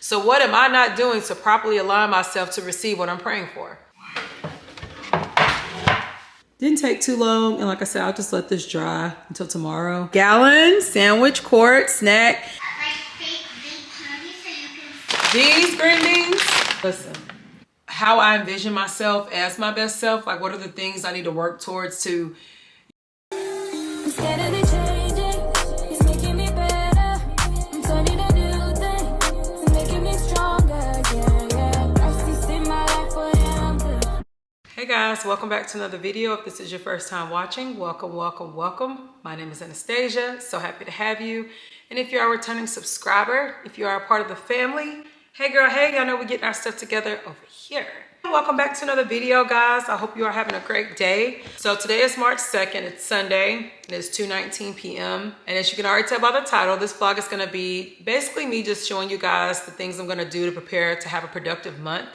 So what am I not doing to properly align myself to receive what I'm praying for? Didn't take too long, and like I said, I'll just let this dry until tomorrow. Gallon, sandwich, quart, snack. These green beans. Listen, how I envision myself as my best self, like what are the things I need to work towards to Hey guys, welcome back to another video. If this is your first time watching, welcome, welcome, welcome. My name is Anastasia, so happy to have you. And if you are a returning subscriber, if you are a part of the family, hey girl, hey, I know we're getting our stuff together over here. Welcome back to another video, guys. I hope you are having a great day. So today is March 2nd, it's Sunday, it is 2:19 p.m. And as you can already tell by the title, this vlog is gonna be basically me just showing you guys the things I'm gonna do to prepare to have a productive month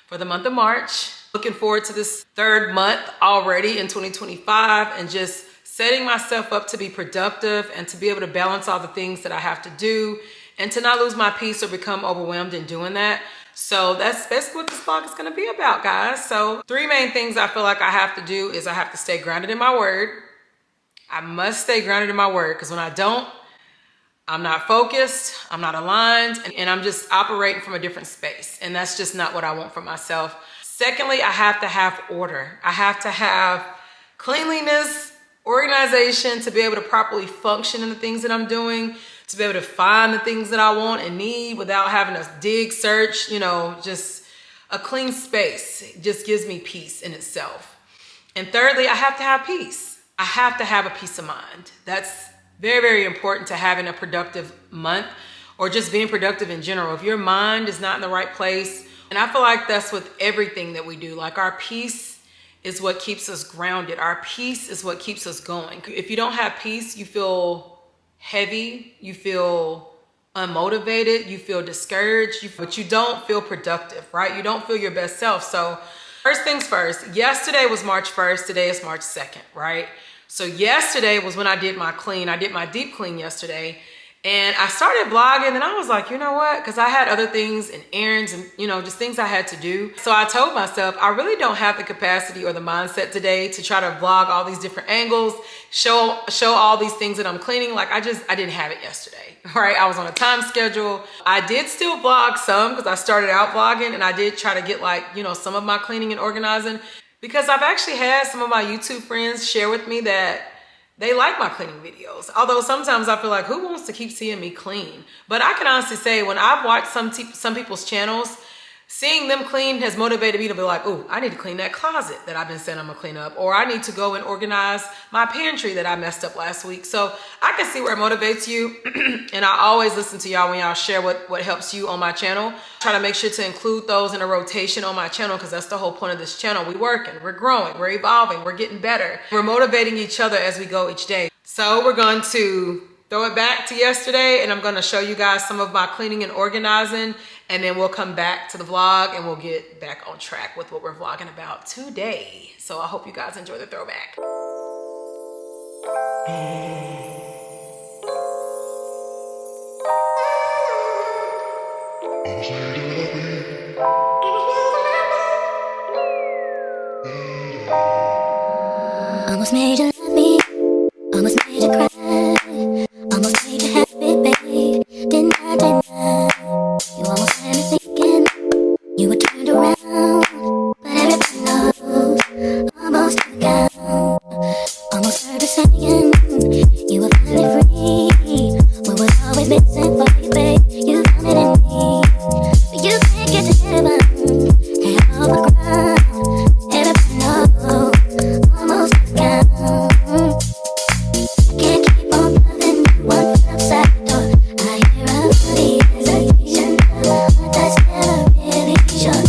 for the month of March. Looking forward to this third month already in 2025 and just setting myself up to be productive and to be able to balance all the things that I have to do and to not lose my peace or become overwhelmed in doing that. So that's basically what this vlog is gonna be about, guys. So 3 main things I feel like I have to do is I have to stay grounded in my word. I must stay grounded in my word because when I don't, I'm not focused, I'm not aligned, and I'm just operating from a different space. And that's just not what I want for myself. Secondly, I have to have order. I have to have cleanliness, organization to be able to properly function in the things that I'm doing, to be able to find the things that I want and need without having to dig, search, you know, just a clean space. It just gives me peace in itself. And thirdly, I have to have peace. I have to have a peace of mind. That's very, very important to having a productive month or just being productive in general. If your mind is not in the right place, and I feel like that's with everything that we do. Like our peace is what keeps us grounded. Our peace is what keeps us going. If you don't have peace, you feel heavy, you feel unmotivated, you feel discouraged, but you don't feel productive, right? You don't feel your best self. So first things first, yesterday was March 1st, today is March 2nd, right? So yesterday was when I did my clean. I did my deep clean yesterday. And I started vlogging and I was like, you know what? Because I had other things and errands and, you know, just things I had to do. So I told myself, I really don't have the capacity or the mindset today to try to vlog all these different angles, show all these things that I'm cleaning. Like I didn't have it yesterday, right? I was on a time schedule. I did still vlog some because I started out vlogging and I did try to get like, you know, some of my cleaning and organizing because I've actually had some of my YouTube friends share with me that they like my cleaning videos. Although sometimes I feel like, who wants to keep seeing me clean? But I can honestly say when I've watched some people's channels, seeing them clean has motivated me to be like, oh, I need to clean that closet that I've been saying I'm gonna clean up. Or I need to go and organize my pantry that I messed up last week. So I can see where it motivates you. And I always listen to y'all when y'all share what helps you on my channel. Try to make sure to include those in a rotation on my channel because that's the whole point of this channel. We're working, we're growing, we're evolving, we're getting better. We're motivating each other as we go each day. So we're going to throw it back to yesterday and I'm gonna show you guys some of my cleaning and organizing and then we'll come back to the vlog and we'll get back on track with what we're vlogging about today. So I hope you guys enjoy the throwback. Almost made you love me, almost made you cry, almost made you happy, babe. Didn't I deny? You almost had me thinking you were turned around, but everybody knows, almost to the ground. Almost heard her saying you were finally free. What was always missing for you, babe? You found it in me, but you can't get to heaven, have all the ground. Everybody knows, almost to the ground. I can't keep on loving you, one foot outside the door. I hear a funny hesitation, but that's never really sure.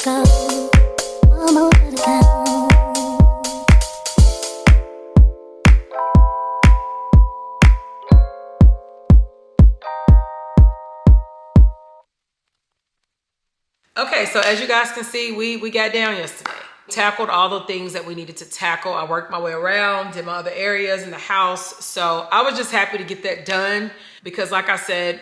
go. One more to count. Okay, so as you guys can see, we got down yesterday. Tackled all the things that we needed to tackle. I worked my way around, did my other areas in the house. So I was just happy to get that done because like I said,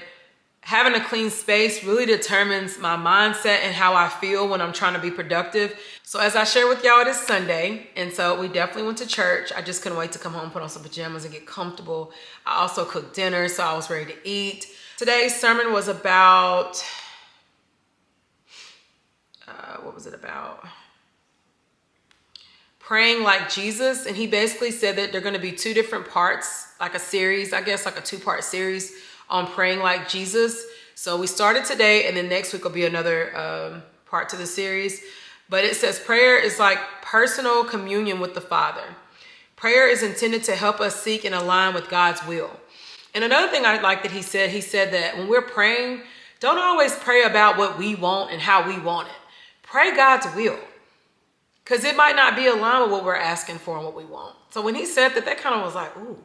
having a clean space really determines my mindset and how I feel when I'm trying to be productive. So as I shared with y'all, it is Sunday. And so we definitely went to church. I just couldn't wait to come home, put on some pajamas and get comfortable. I also cooked dinner, so I was ready to eat. Today's sermon was about, what was it about? Praying like Jesus. And he basically said that there are going to be two different parts, like a series, I guess like a two-part series on praying like Jesus. So we started today and then next week will be another part to the series. But it says prayer is like personal communion with the Father. Prayer is intended to help us seek and align with God's will. And another thing I like that he said that when we're praying, don't always pray about what we want and how we want it. Pray God's will. Because it might not be aligned with what we're asking for and what we want. So when he said that, that kind of was like, ooh,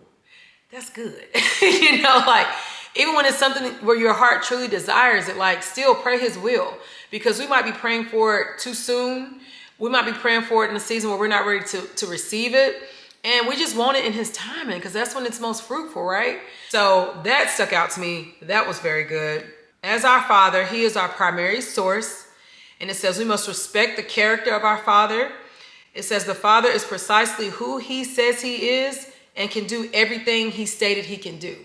that's good. You know, like even when it's something where your heart truly desires it, like still pray his will. Because we might be praying for it too soon. We might be praying for it in a season where we're not ready to receive it. And we just want it in his timing because that's when it's most fruitful, right? So that stuck out to me. That was very good. As our Father, he is our primary source. And it says we must respect the character of our Father. It says the Father is precisely who he says he is and can do everything he stated he can do.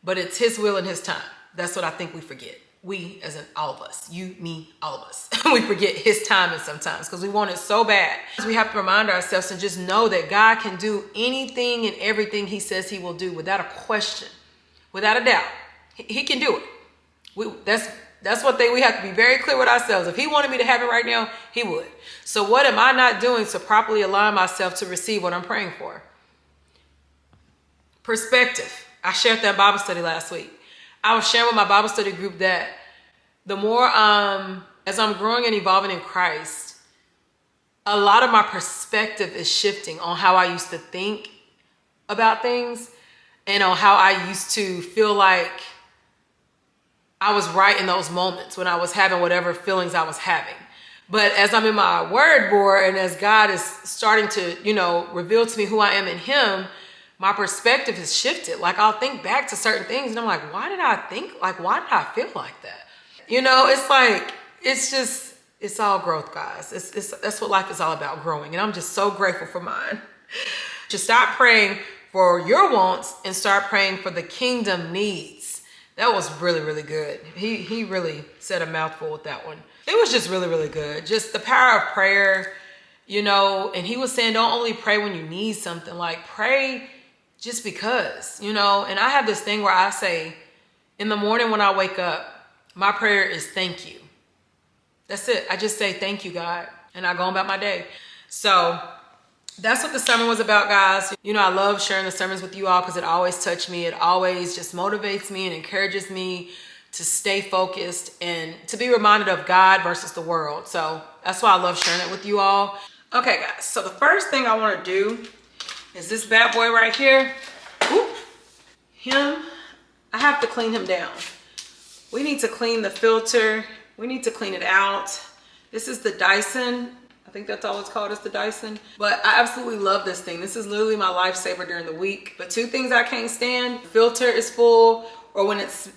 But it's his will and his time. That's what I think we forget. We, as in all of us, you, me, all of us, we forget his timing sometimes because we want it so bad. We have to remind ourselves and just know that God can do anything and everything he says he will do without a question, without a doubt. He can do it. That's one thing we have to be very clear with ourselves. If he wanted me to have it right now, he would. So what am I not doing to properly align myself to receive what I'm praying for? Perspective. I shared that Bible study last week. I was sharing with my Bible study group that the more, as I'm growing and evolving in Christ, a lot of my perspective is shifting on how I used to think about things and on how I used to feel like I was right in those moments when I was having whatever feelings I was having. But as I'm in my word more and as God is starting to, reveal to me who I am in him, my perspective has shifted. Like I'll think back to certain things and I'm like, why did I feel like that? It's like, it's all growth, guys. That's what life is all about, growing. And I'm just so grateful for mine. Just stop praying for your wants and start praying for the kingdom needs. That was really, really good. He really said a mouthful with that one. It was just really, really good. Just the power of prayer, and he was saying, don't only pray when you need something, like pray just because, and I have this thing where I say in the morning when I wake up, my prayer is thank you. That's it. I just say, thank you, God. And I go about my day. So that's what the sermon was about, guys. I love sharing the sermons with you all because it always touches me. It always just motivates me and encourages me to stay focused and to be reminded of God versus the world. So that's why I love sharing it with you all. Okay, guys. So the first thing I want to do is this bad boy right here. Oop. I have to clean him down. We need to clean the filter. We need to clean it out. This is the Dyson. I think that's all it's called, is the Dyson. But I absolutely love this thing. This is literally my lifesaver during the week. But two things I can't stand: filter is full, or when it's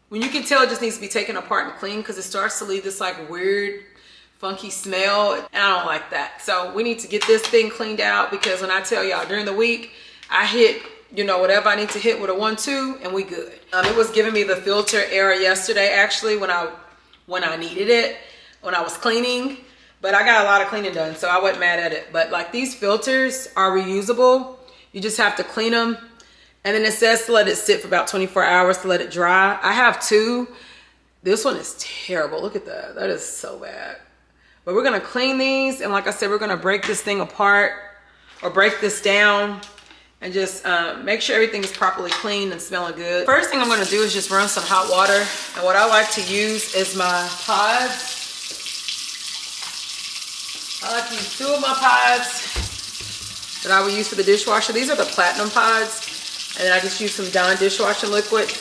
when you can tell it just needs to be taken apart and cleaned, because it starts to leave this like weird funky smell, and I don't like that. So we need to get this thing cleaned out, because when I tell y'all, during the week I hit whatever I need to hit with a 1-2 and we good. It was giving me the filter error yesterday, actually, when I needed it, when I was cleaning. But I got a lot of cleaning done, so I wasn't mad at it. But like, these filters are reusable. You just have to clean them. And then it says to let it sit for about 24 hours to let it dry. I have two. This one is terrible. Look at that. That is so bad. But we're going to clean these. And like I said, we're going to break this thing apart, or break this down, and just make sure everything is properly clean and smelling good. First thing I'm going to do is just run some hot water. And what I like to use is my pods. I like to use 2 of my pods that I would use for the dishwasher. These are the platinum pods. And then I just use some Dawn dishwashing liquid.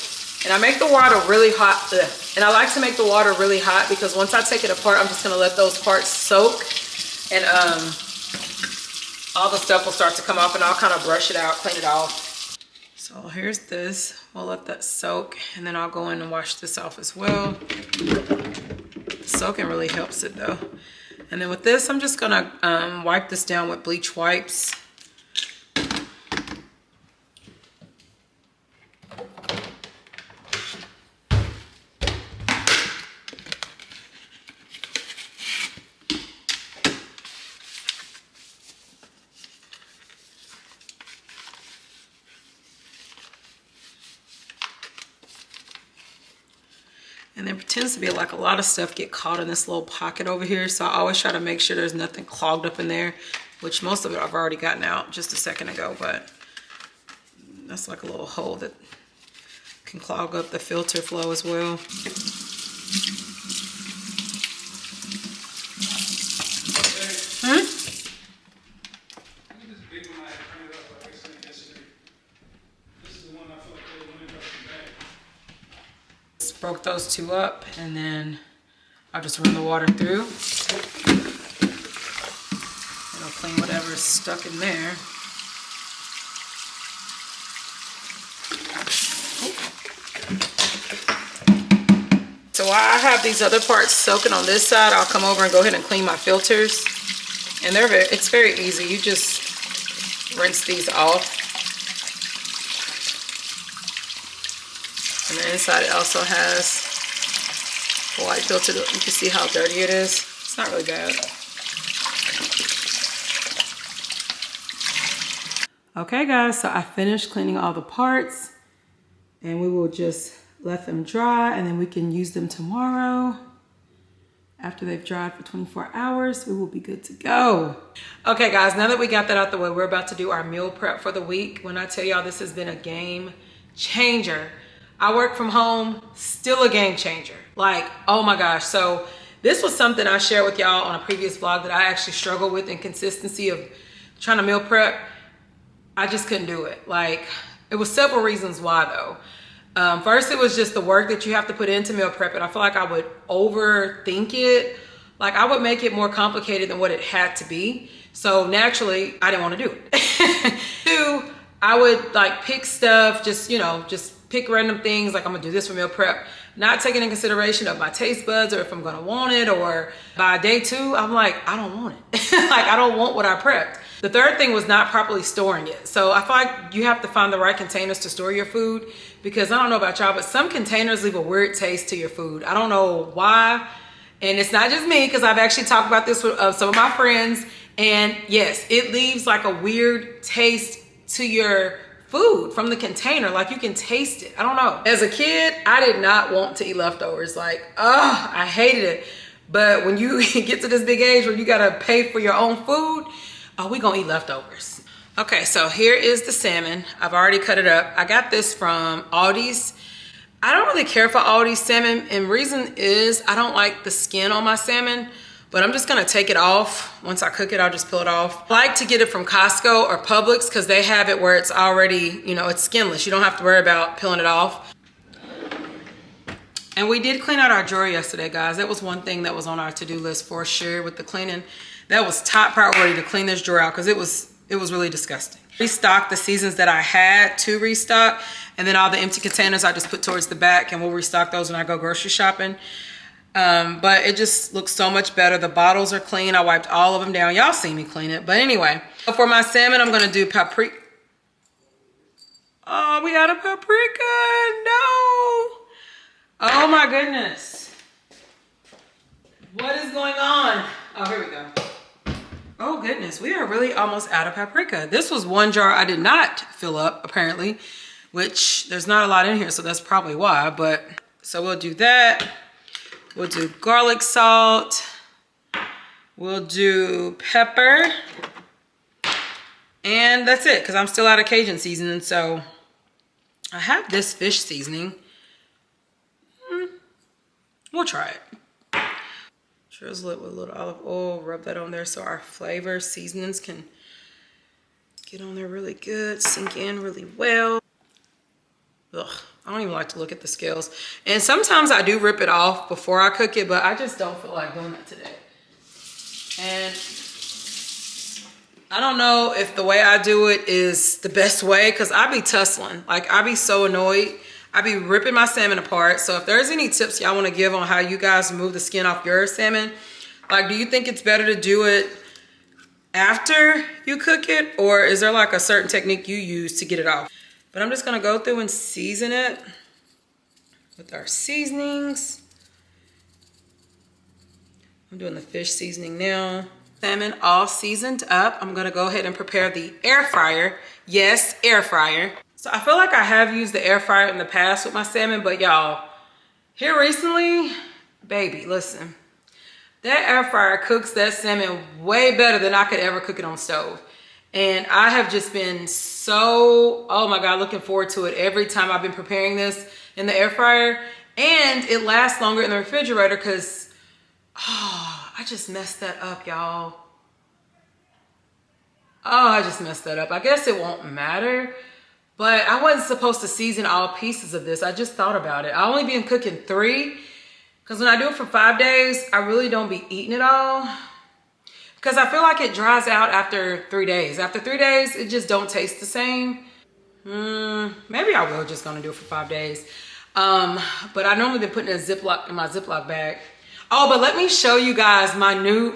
And I make the water really hot. And I like to make the water really hot because once I take it apart, I'm just gonna let those parts soak. And all the stuff will start to come off and I'll kind of brush it out, clean it off. So here's this. We'll let that soak and then I'll go in and wash this off as well. Soaking really helps it though. And then with this, I'm just gonna wipe this down with bleach wipes. And there tends to be like a lot of stuff get caught in this little pocket over here. So I always try to make sure there's nothing clogged up in there, which most of it I've already gotten out just a second ago, but that's like a little hole that can clog up the filter flow as well. Broke those 2 up and then I'll just run the water through. It'll clean whatever's stuck in there. So while I have these other parts soaking on this side, I'll come over and go ahead and clean my filters. And it's very easy. You just rinse these off. And the inside it also has a white filter. You can see how dirty it is. It's not really bad. Okay guys, so I finished cleaning all the parts and we will just let them dry and then we can use them tomorrow. After they've dried for 24 hours, we will be good to go. Okay guys, now that we got that out the way, we're about to do our meal prep for the week. When I tell y'all this has been a game changer. I work from home, still a game changer. Like, oh my gosh. So this was something I shared with y'all on a previous vlog that I actually struggle with in consistency of trying to meal prep. I just couldn't do it. Like, it was several reasons why though. First, it was just the work that you have to put into meal prep. And I feel like I would overthink it. Like I would make it more complicated than what it had to be. So naturally, I didn't want to do it. 2, I would like pick stuff, just pick random things like I'm gonna do this for meal prep, not taking in consideration of my taste buds or if I'm gonna want it, or by day 2, I'm like, I don't want it. Like I don't want what I prepped. The third thing was not properly storing it. So I feel like you have to find the right containers to store your food because I don't know about y'all, but some containers leave a weird taste to your food. I don't know why. And it's not just me because I've actually talked about this with some of my friends. And yes, it leaves like a weird taste to your food from the container. Like you can taste it. I don't know. As a kid, I did not want to eat leftovers. Like, oh, I hated it. But when you get to this big age where you gotta pay for your own food, oh, we gonna eat leftovers. Okay, so here is the salmon. I've already cut it up. I got this from Aldi's. I don't really care for Aldi's salmon, and reason is I don't like the skin on my salmon, but I'm just gonna take it off. Once I cook it, I'll just peel it off. I like to get it from Costco or Publix because they have it where it's already, it's skinless. You don't have to worry about peeling it off. And we did clean out our drawer yesterday, guys. That was one thing that was on our to-do list for sure with the cleaning. That was top priority to clean this drawer out because it was really disgusting. Restock the seasons that I had to restock, and then all the empty containers I just put towards the back, and we'll restock those when I go grocery shopping. But it just looks so much better. The bottles are clean. I wiped all of them down. Y'all see me clean it. But anyway, for my salmon, I'm gonna do paprika. Oh, we got a paprika. No. Oh my goodness. What is going on? Oh, here we go. Oh goodness, we are really almost out of paprika. This was one jar I did not fill up, apparently, which there's not a lot in here, so that's probably why. But so we'll do that. We'll do garlic salt. We'll do pepper. And that's it, because I'm still out of Cajun seasoning. So I have this fish seasoning. We'll try it. Drizzle it with a little olive oil, rub that on there so our flavor seasonings can get on there really good, sink in really well. Ugh, I don't even like to look at the scales. And sometimes I do rip it off before I cook it, but I just don't feel like doing that today. And I don't know if the way I do it is the best way, because I be tussling. Like, I be so annoyed. I be ripping my salmon apart. So if there's any tips y'all want to give on how you guys remove the skin off your salmon, like, do you think it's better to do it after you cook it, or is there like a certain technique you use to get it off? But I'm just gonna go through and season it with our seasonings. I'm doing the fish seasoning now. Salmon all seasoned up. I'm gonna go ahead and prepare the air fryer. Yes, air fryer. So I feel like I have used the air fryer in the past with my salmon, but y'all, here recently, baby, listen. That air fryer cooks that salmon way better than I could ever cook it on stove. And I have just been so, oh my God, looking forward to it every time I've been preparing this in the air fryer. And it lasts longer in the refrigerator because, oh, I just messed that up, y'all. Oh, I just messed that up. I guess it won't matter, but I wasn't supposed to season all pieces of this. I just thought about it. I only been cooking 3 because when I do it for 5 days, I really don't be eating it all. Because I feel like it dries out after 3 days. After 3 days, it just don't taste the same. Maybe I will just gonna do it for 5 days. But I normally been putting it in my Ziploc bag. Oh, but let me show you guys my new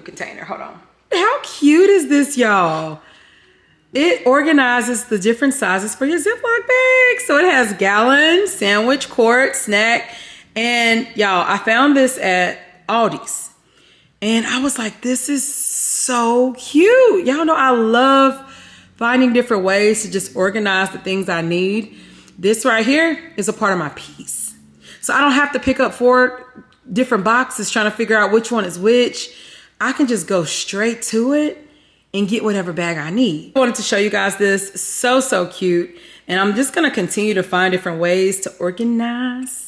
container. Hold on. How cute is this, y'all? It organizes the different sizes for your Ziploc bag. So it has gallon, sandwich, quart, snack. And y'all, I found this at Aldi's. And I was like, this is so cute. Y'all know I love finding different ways to just organize the things I need. This right here is a part of my piece. So I don't have to pick up 4 different boxes trying to figure out which one is which. I can just go straight to it and get whatever bag I need. I wanted to show you guys this. So cute. And I'm just gonna continue to find different ways to organize.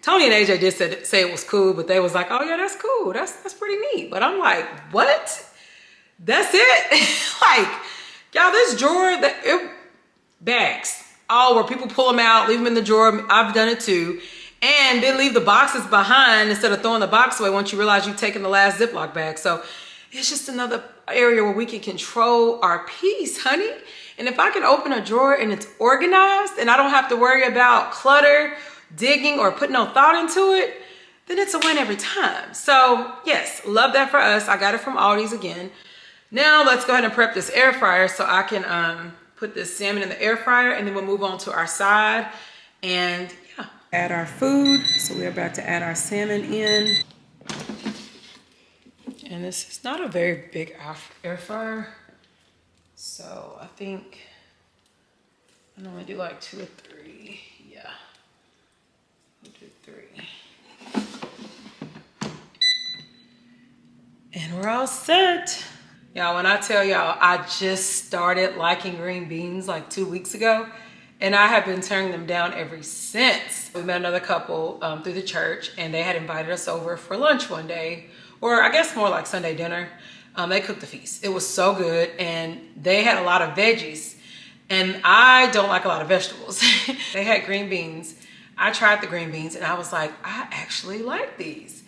Tony and AJ did say it was cool, but they was like, oh yeah, that's cool. That's pretty neat. But I'm like, what? That's it? Like, y'all, this drawer, bags, all where people pull them out, leave them in the drawer. I've done it too. And then leave the boxes behind instead of throwing the box away once you realize you've taken the last Ziploc bag. So it's just another area where we can control our piece, honey. And if I can open a drawer and it's organized and I don't have to worry about clutter, digging, or putting no thought into it, then it's a win every time. So yes, love that for us. I got it from Aldi's again. Now let's go ahead and prep this air fryer so I can put this salmon in the air fryer, and then we'll move on to our side and yeah, add our food. So we're about to add our salmon in. And this is not a very big air fryer. So I think I normally do like 2 or 3. Yeah. 3. And we're all set. Y'all, when I tell y'all, I just started liking green beans like 2 weeks ago, and I have been turning them down ever since. We met another couple through the church, and they had invited us over for lunch one day, or I guess more like Sunday dinner. They cooked the feast. It was so good, and they had a lot of veggies, and I don't like a lot of vegetables. They had green beans. I tried the green beans and I was like, I actually like these.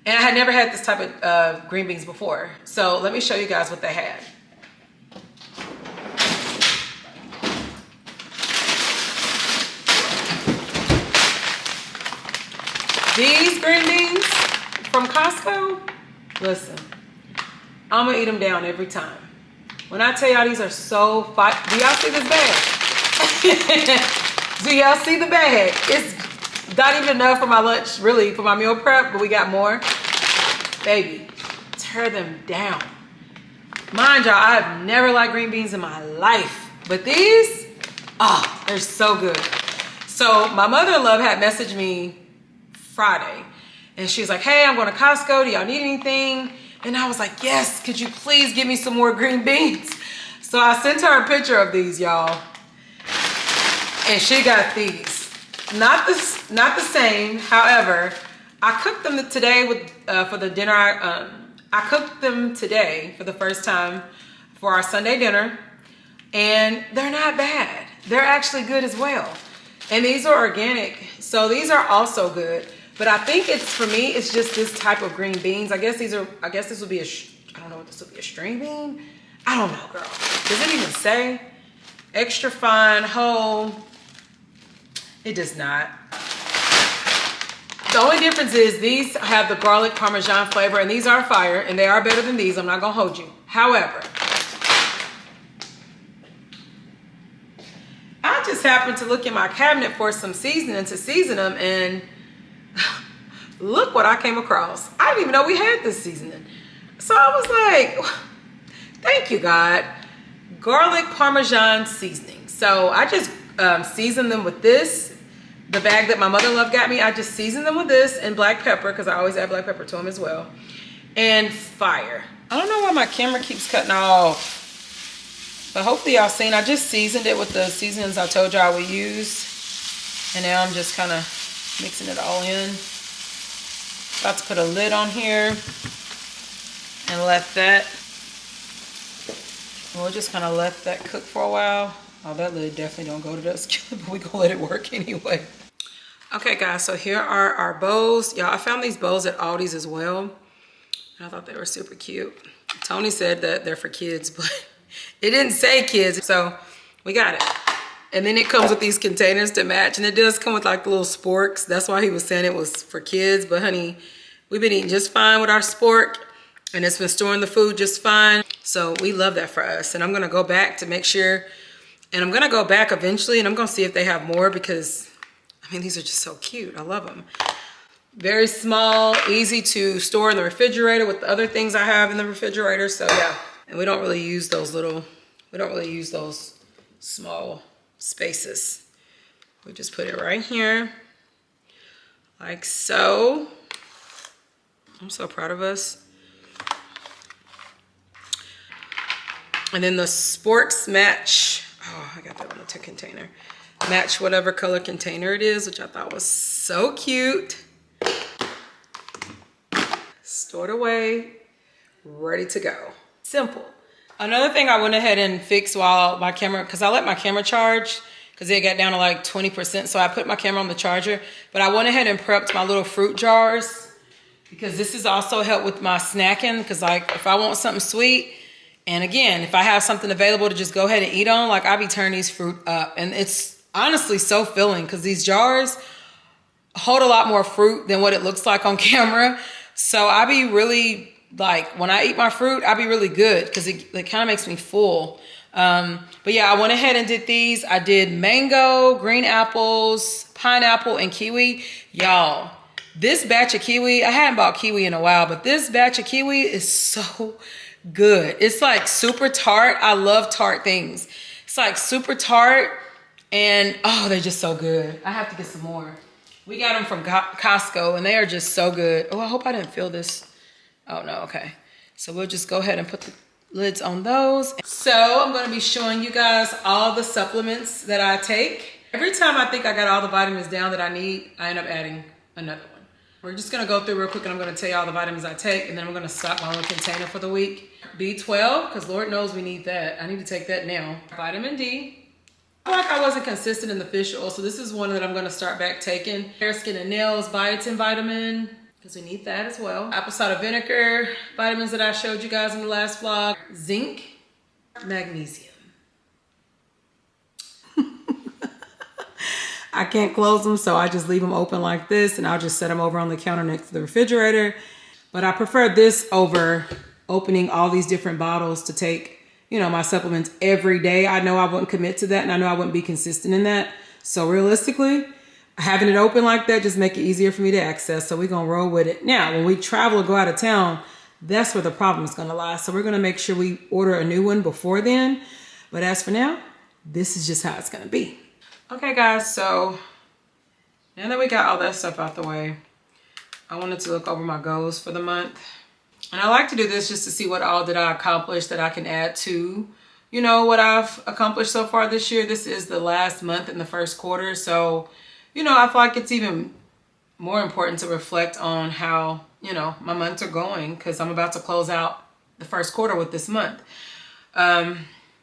And I had never had this type of green beans before. So let me show you guys what they had. These green beans from Costco, listen, I'm gonna eat them down every time. When I tell y'all these are so fire, do y'all see this bag? Do y'all see the bag? It's not even enough for my lunch, really, for my meal prep, but we got more. Baby, tear them down. Mind y'all, I have never liked green beans in my life, but these, they're so good. So my mother-in-law had messaged me Friday, and she was like, hey, I'm going to Costco. Do y'all need anything? And I was like, yes, could you please give me some more green beans? So I sent her a picture of these, y'all. And she got these. Not the same. However, I cooked them today for the dinner. I cooked them today for the first time for our Sunday dinner, and they're not bad. They're actually good as well. And these are organic, so these are also good. But I think for me, it's just this type of green beans. I guess this would be I don't know what this would be, a string bean? I don't know, girl. Does it even say? Extra fine, whole. It does not. The only difference is these have the garlic parmesan flavor, and these are fire, and they are better than these. I'm not gonna hold you. However, I just happened to look in my cabinet for some seasoning to season them, and look what I came across. I didn't even know we had this seasoning. So I was like, thank you, God. Garlic Parmesan seasoning. So I just seasoned them with this. The bag that my mother-in-law got me, I just seasoned them with this and black pepper, because I always add black pepper to them as well. And fire. I don't know why my camera keeps cutting off. But hopefully y'all seen, I just seasoned it with the seasonings I told y'all I would use. And now I'm just kind of mixing it all in. About to put a lid on here and let that, we'll just kind of let that cook for a while. Oh, that lid definitely don't go to dust, but we gonna let it work anyway. Okay guys, so here are our bows. Y'all, I found these bows at Aldi's as well. I thought they were super cute. Tony said that they're for kids, but it didn't say kids, so we got it. And then it comes with these containers to match, and it does come with like the little sporks. That's why he was saying it was for kids, but honey, we've been eating just fine with our spork, and it's been storing the food just fine. So we love that for us. And I'm gonna go back to make sure, and I'm gonna go back eventually, and I'm gonna see if they have more, because I mean, these are just so cute. I love them. Very small, easy to store in the refrigerator with the other things I have in the refrigerator. So yeah, and we don't really use those small spaces. We just put it right here, like so. I'm so proud of us. And then the sporks match, oh, I got that on the container. Match whatever color container it is, which I thought was so cute. Stored away, ready to go. Simple. Another thing I went ahead and fixed while my camera, because I let my camera charge, because it got down to like 20%, so I put my camera on the charger, but I went ahead and prepped my little fruit jars, because this has also helped with my snacking, because like if I want something sweet, and again, if I have something available to just go ahead and eat on, like I be turning these fruit up, and it's honestly so filling, because these jars hold a lot more fruit than what it looks like on camera. So I be really, like, when I eat my fruit, I be really good, because it kind of makes me full. But yeah, I went ahead and did these. I did mango, green apples, pineapple, and kiwi. Y'all, this batch of kiwi, I hadn't bought kiwi in a while, but this batch of kiwi is so good. It's like super tart. I love tart things. It's like super tart, and oh, they're just so good. I have to get some more. We got them from Costco, and they are just so good. Oh, I hope I didn't fill this. Oh no, okay. So we'll just go ahead and put the lids on those. So I'm gonna be showing you guys all the supplements that I take. Every time I think I got all the vitamins down that I need, I end up adding another one. We're just gonna go through real quick, and I'm gonna tell you all the vitamins I take, and then I'm gonna stock my little container for the week. B12, because Lord knows we need that. I need to take that now. Vitamin D. I feel like I wasn't consistent in the fish oil, so this is one that I'm gonna start back taking. Hair, skin, and nails, biotin vitamin, because we need that as well. Apple cider vinegar, vitamins that I showed you guys in the last vlog. Zinc, magnesium. I can't close them, so I just leave them open like this, and I'll just set them over on the counter next to the refrigerator. But I prefer this over opening all these different bottles to take, you know, my supplements every day. I know I wouldn't commit to that, and I know I wouldn't be consistent in that. So realistically, having it open like that just make it easier for me to access. So we're gonna roll with it. Now, when we travel or go out of town, that's where the problem is gonna lie. So we're gonna make sure we order a new one before then. But as for now, this is just how it's gonna be. Okay guys, so now that we got all that stuff out the way, I wanted to look over my goals for the month. And I like to do this just to see what all did I accomplish that I can add to, you know, what I've accomplished so far this year. This is the last month in the first quarter. So, you know, I feel like it's even more important to reflect on how, you know, my months are going, because I'm about to close out the first quarter with this month.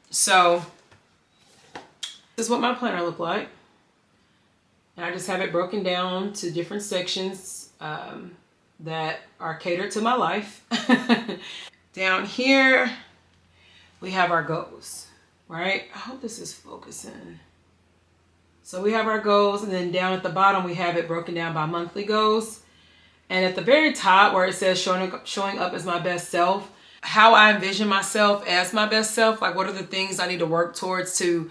So this is what my planner looked like. And I just have it broken down to different sections that are catered to my life. Down here, we have our goals, right? I hope this is focusing. So we have our goals, and then down at the bottom, we have it broken down by monthly goals. And at the very top where it says showing up as my best self, how I envision myself as my best self, like what are the things I need to work towards to,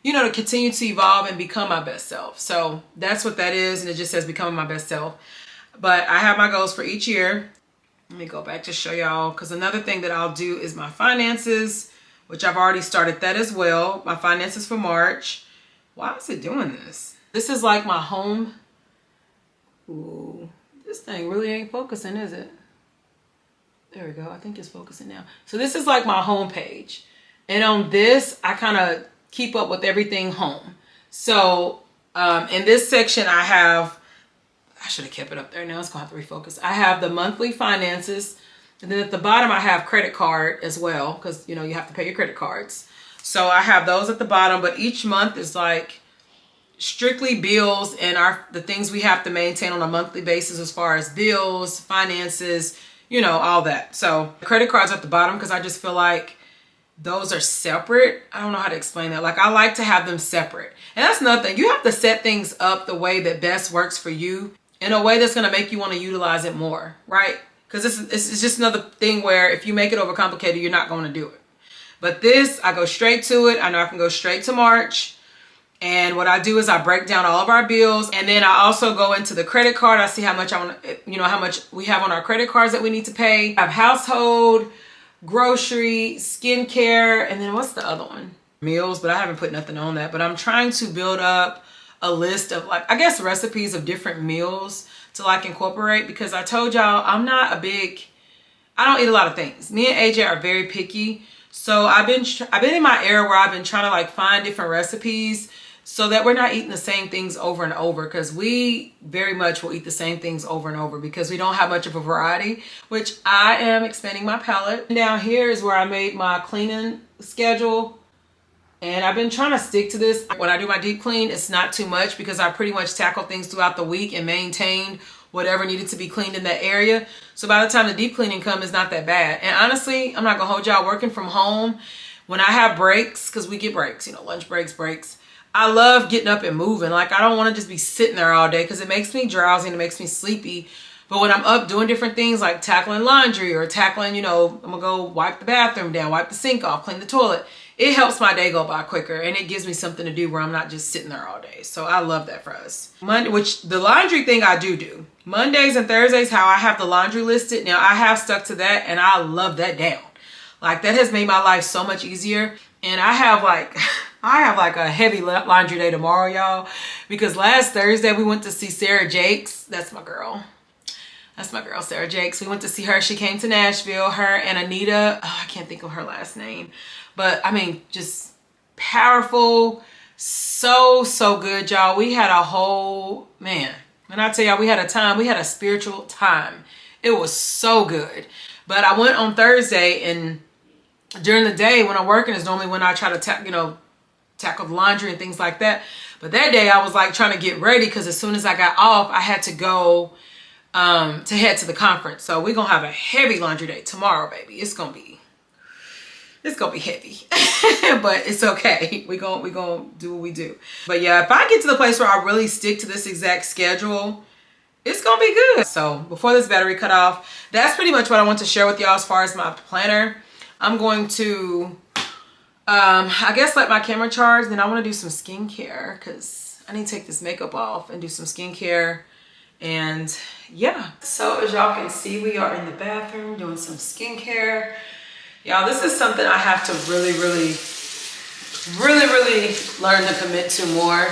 you know, to continue to evolve and become my best self. So that's what that is. And it just says becoming my best self. But I have my goals for each year. Let me go back to show y'all, because another thing that I'll do is my finances, which I've already started that as well. My finances for March. Why is it doing this? This is like my home. Ooh, this thing really ain't focusing, is it? There we go. I think it's focusing now. So this is like my home page. And on this, I kind of keep up with everything home. So in this section, I should have kept it up there. Now it's going to have to refocus. I have the monthly finances. And then at the bottom, I have credit card as well, because, you know, you have to pay your credit cards. So I have those at the bottom, but each month is like strictly bills and the things we have to maintain on a monthly basis as far as bills, finances, you know, all that. So credit cards at the bottom because I just feel like those are separate. I don't know how to explain that. Like I like to have them separate. And that's another thing. You have to set things up the way that best works for you in a way that's going to make you want to utilize it more, right? Because it's just another thing where if you make it overcomplicated, you're not going to do it. But this, I go straight to it. I know I can go straight to March. And what I do is I break down all of our bills. And then I also go into the credit card. I see how much how much we have on our credit cards that we need to pay. I have household, grocery, skincare, and then what's the other one? Meals, but I haven't put nothing on that. But I'm trying to build up a list of like, I guess recipes of different meals to like incorporate, because I told y'all I don't eat a lot of things. Me and AJ are very picky. So I've been in my era where I've been trying to like find different recipes so that we're not eating the same things over and over, because we very much will eat the same things over and over because we don't have much of a variety, which I am expanding my palette. Down here is where I made my cleaning schedule. And I've been trying to stick to this. When I do my deep clean, it's not too much because I pretty much tackle things throughout the week and maintained whatever needed to be cleaned in that area. So by the time the deep cleaning comes, it's not that bad. And honestly, I'm not gonna hold y'all, working from home, when I have breaks, because we get breaks, you know, lunch breaks, I love getting up and moving. Like I don't wanna just be sitting there all day because it makes me drowsy and it makes me sleepy. But when I'm up doing different things like tackling laundry or tackling, you know, I'm gonna go wipe the bathroom down, wipe the sink off, clean the toilet, it helps my day go by quicker and it gives me something to do where I'm not just sitting there all day. So I love that for us. Which the laundry thing I do. Mondays and Thursdays, how I have the laundry listed. Now I have stuck to that and I love that down. Like that has made my life so much easier. And I have like a heavy laundry day tomorrow, y'all, because last Thursday we went to see Sarah Jakes. That's my girl. Sarah Jakes. We went to see her. She came to Nashville. Her and Anita. Oh, I can't think of her last name. But I mean, just powerful. So good, y'all. We had a whole, man, when I tell y'all we had a spiritual time. It was so good. But I went on Thursday, and during the day when I'm working is normally when I try to tackle the laundry and things like that. But that day I was like trying to get ready because as soon as I got off, I had to go to head to the conference. So we're gonna have a heavy laundry day tomorrow, baby. It's gonna be heavy. But it's okay. We gonna do what we do. But yeah, if I get to the place where I really stick to this exact schedule, it's gonna be good. So before this battery cut off, that's pretty much what I want to share with y'all as far as my planner. I'm going to I guess let my camera charge, then I want to do some skincare because I need to take this makeup off and do some skincare. And yeah, so as y'all can see, we are in the bathroom doing some skincare. Y'all, this is something I have to really learn to commit to more,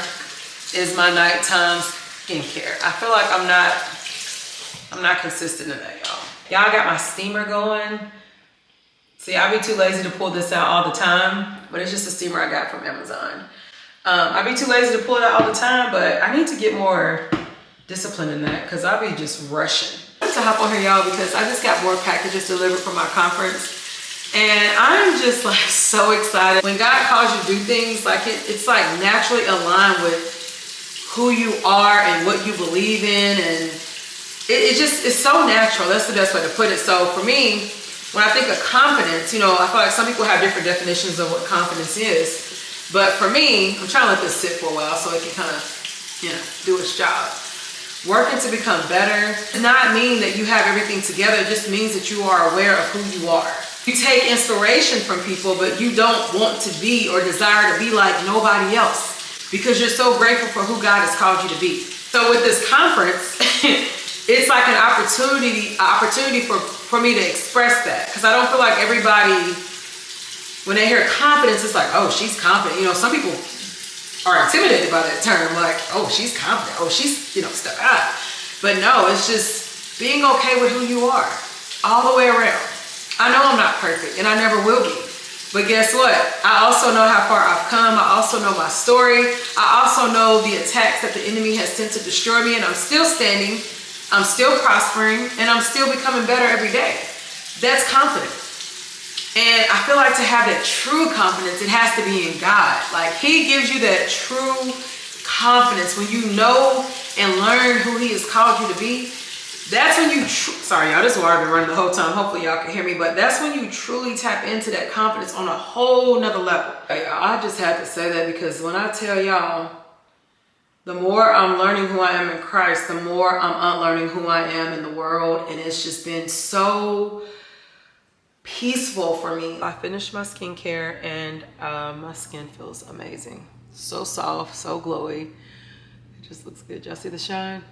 is my nighttime skincare. I feel like I'm not consistent in that, y'all. Y'all, got my steamer going. See, I be too lazy to pull this out all the time, but it's just a steamer I got from Amazon. I be too lazy to pull it out all the time, but I need to get more discipline in that because I be just rushing. I have to hop on here, y'all, because I just got more packages delivered from my conference. And I'm just like so excited. When God calls you to do things, like it's like naturally aligned with who you are and what you believe in. And it's so natural. That's the best way to put it. So for me, when I think of confidence, you know, I feel like some people have different definitions of what confidence is. But for me, I'm trying to let this sit for a while so it can kind of, you know, do its job. Working to become better does not mean that you have everything together. It just means that you are aware of who you are. You take inspiration from people, but you don't want to be or desire to be like nobody else because you're so grateful for who God has called you to be. So with this conference, it's like an opportunity for me to express that, because I don't feel like everybody, when they hear confidence, it's like, oh, she's confident. You know, some people are intimidated by that term, like, oh, she's confident, oh, she's, you know, step out. But no, it's just being okay with who you are all the way around. I know I'm not perfect and I never will be, but guess what? I also know how far I've come. I also know my story. I also know the attacks that the enemy has sent to destroy me, and I'm still standing, I'm still prospering, and I'm still becoming better every day. That's confidence. And I feel like to have that true confidence, it has to be in God. Like he gives you that true confidence when you know and learn who he has called you to be. That's when you, sorry y'all, this water been running the whole time. Hopefully y'all can hear me, but that's when you truly tap into that confidence on a whole nother level. I just had to say that because when I tell y'all, the more I'm learning who I am in Christ, the more I'm unlearning who I am in the world. And it's just been so peaceful for me. I finished my skincare and my skin feels amazing. So soft, so glowy. It just looks good. Y'all see the shine?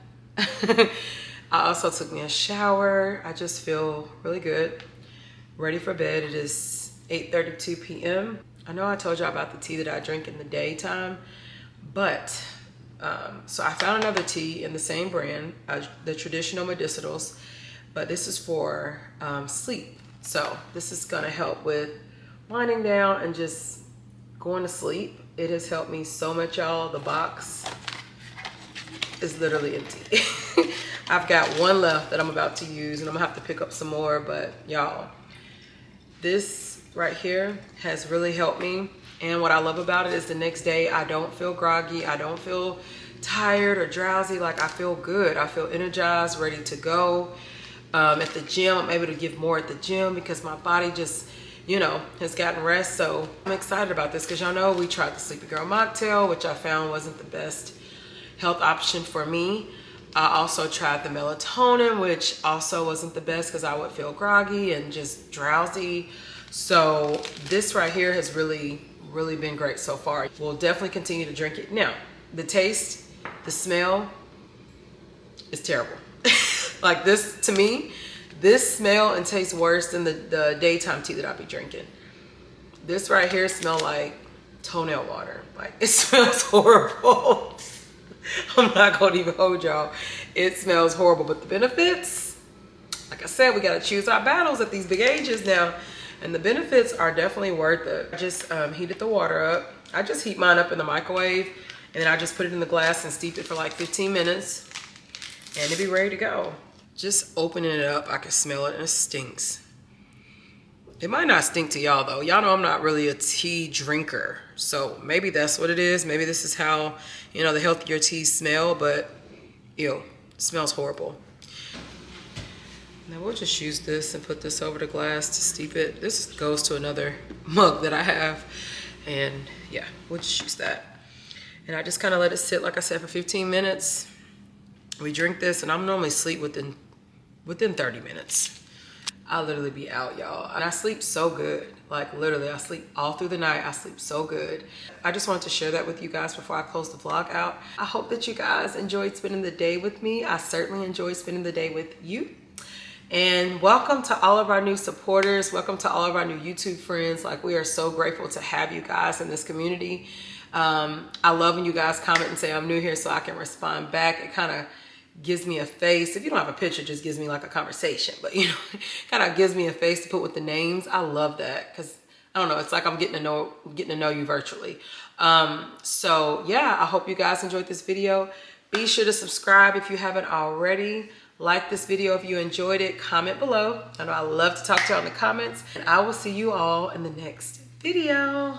I also took me a shower. I just feel really good. Ready for bed. It is 8:32 p.m. I know I told y'all about the tea that I drink in the daytime, but so I found another tea in the same brand, the traditional medicinals, but this is for sleep. So this is gonna help with winding down and just going to sleep. It has helped me so much, y'all. The box is literally empty. I've got one left that I'm about to use, and I'm gonna have to pick up some more, but y'all, this right here has really helped me. And what I love about it is the next day I don't feel groggy, I don't feel tired or drowsy. Like I feel good, I feel energized, ready to go. At the gym, I'm able to give more at the gym because my body just, you know, has gotten rest. So I'm excited about this because y'all know we tried the Sleepy Girl mocktail, which I found wasn't the best health option for me. I also tried the melatonin, which also wasn't the best because I would feel groggy and just drowsy. So this right here has really been great so far. We'll definitely continue to drink it. Now, the taste, the smell is terrible. Like this, to me, this smell and tastes worse than the daytime tea that I'll be drinking. This right here smells like toenail water. Like it smells horrible. I'm not gonna even hold y'all. It smells horrible, but the benefits, like I said, we gotta choose our battles at these big ages now. And the benefits are definitely worth it. I just heated the water up. I just heat mine up in the microwave, and then I just put it in the glass and steep it for like 15 minutes, and it'll be ready to go. Just opening it up, I can smell it, and it stinks. It might not stink to y'all though. Y'all know I'm not really a tea drinker, so maybe that's what it is. Maybe this is how, you know, the healthier teas smell, but ew, it smells horrible. Now we'll just use this and put this over the glass to steep it. This goes to another mug that I have, and yeah, we'll just use that. And I just kind of let it sit, like I said, for 15 minutes. We drink this, and I'm normally asleep within 30 minutes. I'll literally be out, y'all. And I sleep so good. Like literally, I sleep all through the night. I sleep so good. I just wanted to share that with you guys before I close the vlog out. I hope that you guys enjoyed spending the day with me. I certainly enjoyed spending the day with you. And welcome to all of our new supporters. Welcome to all of our new YouTube friends. Like we are so grateful to have you guys in this community. I love when you guys comment and say I'm new here so I can respond back. It kind of gives me a face. If you don't have a picture, it just gives me like a conversation, but you know, it kind of gives me a face to put with the names. I love that because I don't know, it's like I'm getting to know you virtually. So yeah, I hope you guys enjoyed this video. Be sure to subscribe if you haven't already. Like this video if you enjoyed it. Comment below. I know I love to talk to you in the comments. And I will see you all in the next video.